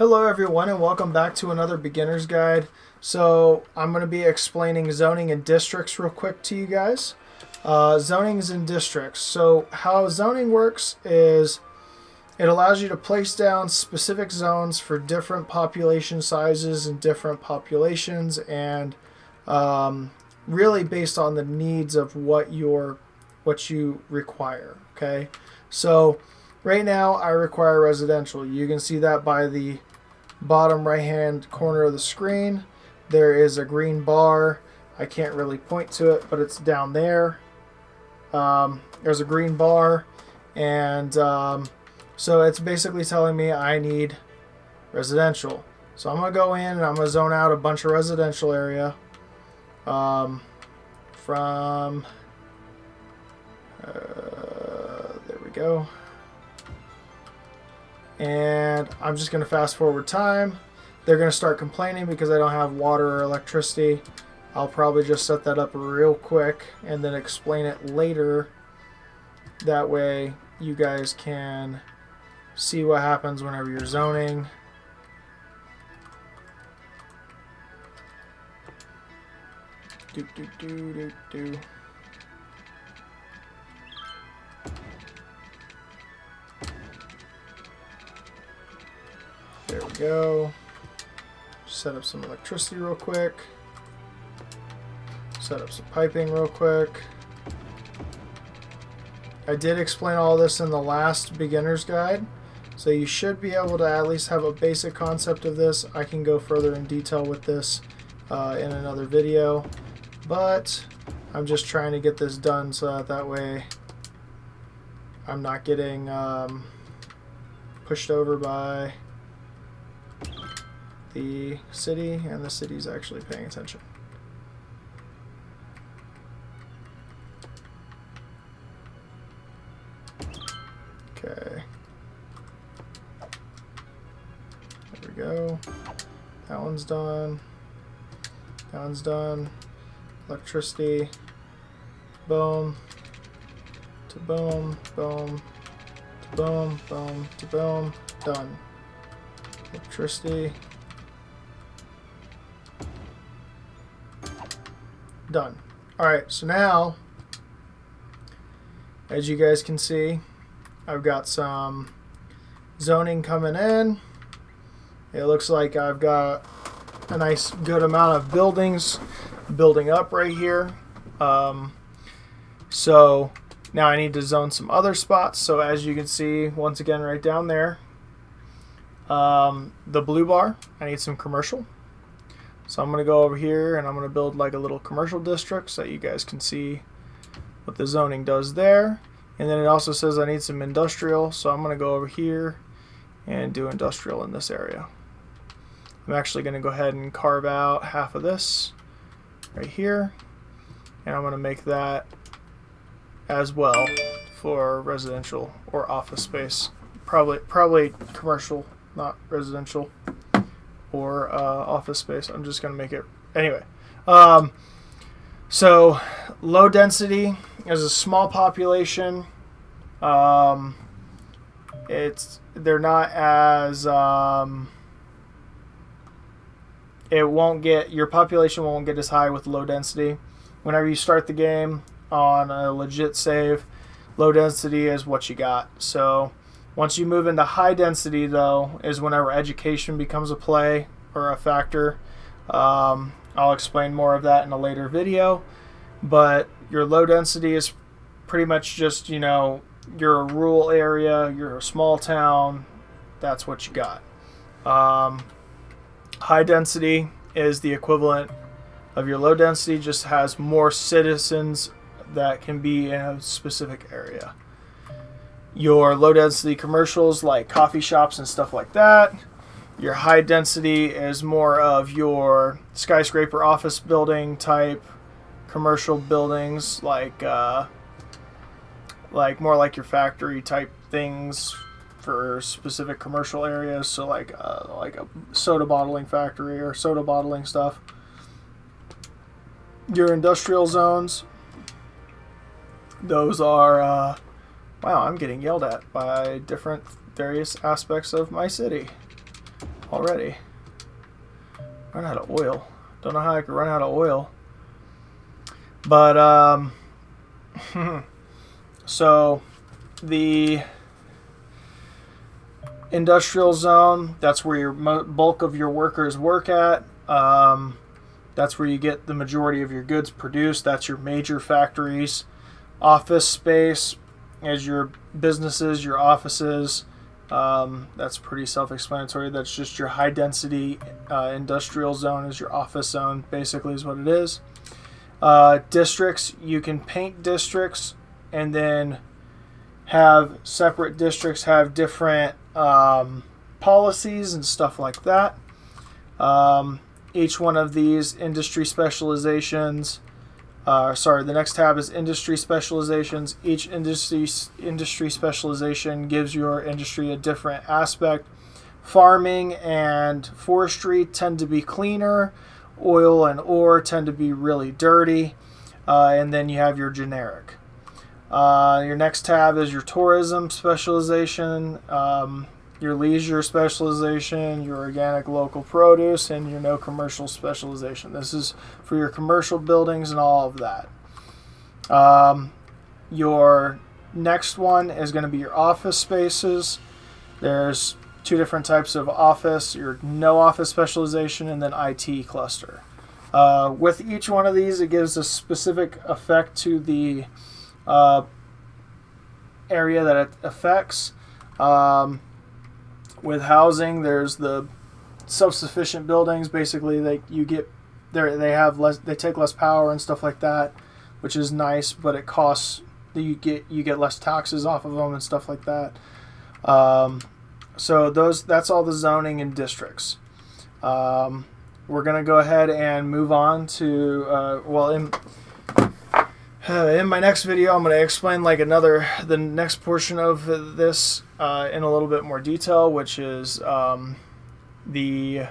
Hello everyone and welcome back to another beginner's guide. So I'm going to be explaining zoning and districts real quick to you guys. Zonings and districts. So how zoning works is it allows you to place down specific zones for different population sizes and different populations, and really based on the needs of what you require. Okay, so right now I require residential. You can see that by the bottom right hand corner of the screen. There is a green bar. I can't really point to it, but it's down there. There's a green bar, and so it's basically telling me I need residential. So I'm going to go in and I'm going to zone out a bunch of residential area from there we go. And I'm just going to fast forward time. They're going to start complaining because I don't have water or electricity. I'll probably just set that up real quick and then explain it later. That way you guys can see what happens whenever you're zoning. Do. There we go. Set up some electricity real quick. Set up some piping real quick. I did explain all this in the last beginner's guide, so you should be able to at least have a basic concept of this. I can go further in detail with this in another video, but I'm just trying to get this done so that way I'm not getting pushed over by the city, and the city's actually paying attention. Okay. There we go. That one's done. That one's done. Electricity. Boom. To boom. Boom. To boom. Boom. To boom. Done. Electricity. Done. Alright, so now, as you guys can see, I've got some zoning coming in. It looks like I've got a nice good amount of buildings building up right here. So now I need to zone some other spots. So as you can see, once again, right down there, the blue bar, I need some commercial. So I'm going to go over here and I'm going to build like a little commercial district so that you guys can see what the zoning does there. And then it also says I need some industrial, so I'm going to go over here and do industrial in this area. I'm actually going to go ahead and carve out half of this right here, and I'm going to make that as well for residential or office space. Probably commercial, not residential or office space. I'm just going to make it anyway. So low density is a small population. They're not as your population won't get as high with low density. Whenever you start the game on a legit save, low density is what you got. So once you move into high density, though, is whenever education becomes a play or a factor. I'll explain more of that in a later video, but your low density is pretty much just, you're a rural area, you're a small town, that's what you got. High density is the equivalent of your low density, just has more citizens that can be in a specific area. Your low density commercials like coffee shops and stuff like that. Your high density is more of your skyscraper office building type commercial buildings, like more like your factory type things for specific commercial areas. So like a soda bottling factory or soda bottling stuff. Your industrial zones, those are wow, I'm getting yelled at by different various aspects of my city. already. Run out of oil. Don't know how I could run out of oil. But, so the industrial zone, that's where your bulk of your workers work at. That's where you get the majority of your goods produced. That's your major factories. Office space is your businesses, your offices. That's pretty self-explanatory. That's just your high-density industrial zone is your office zone, basically is what it is. Districts, you can paint districts and then have separate districts have different policies and stuff like that. Each one of these industry specializations, the next tab is industry specializations. Each industry specialization gives your industry a different aspect. Farming and forestry tend to be cleaner. Oil and ore tend to be really dirty. And then you have your generic. Your next tab is your tourism specialization, your leisure specialization, your organic local produce, and your no commercial specialization. This is for your commercial buildings and all of that. Your next one is going to be your office spaces. There's two different types of office, your no office specialization and then IT cluster. With each one of these, it gives a specific effect to the area that it affects. With housing, there's the self-sufficient buildings. Basically, they take less power and stuff like that, which is nice, but it costs. You get less taxes off of them and stuff like that. So that's all the zoning and districts. We're gonna go ahead and move on to in my next video, I'm going to explain the next portion of this in a little bit more detail, which is I'm going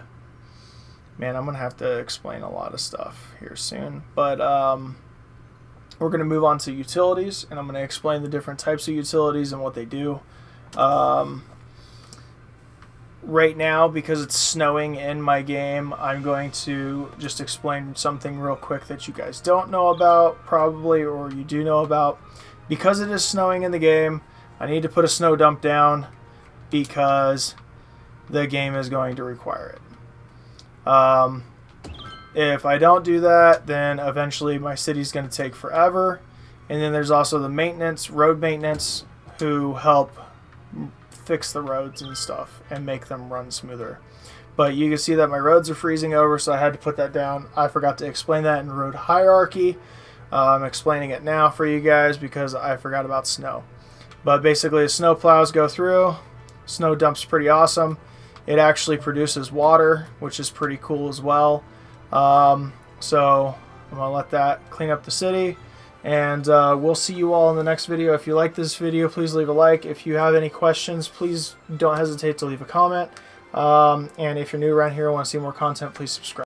to have to explain a lot of stuff here soon. But we're going to move on to utilities, and I'm going to explain the different types of utilities and what they do. Right now, because it's snowing in my game, I'm going to just explain something real quick that you guys don't know about, probably, or you do know about. Because it is snowing in the game, I need to put a snow dump down because the game is going to require it. If I don't do that, then eventually my city's going to take forever. And then there's also the maintenance, road maintenance, who help fix the roads and stuff and make them run smoother. But you can see that my roads are freezing over, so I had to put that down. I forgot to explain that in road hierarchy. I'm explaining it now for you guys because I forgot about snow. But basically, the snow plows go through. Snow dump's pretty awesome. It actually produces water, which is pretty cool as well. So I'm gonna let that clean up the city. And we'll see you all in the next video. If you like this video, please leave a like. If you have any questions, please don't hesitate to leave a comment. And if you're new around here and want to see more content, please subscribe.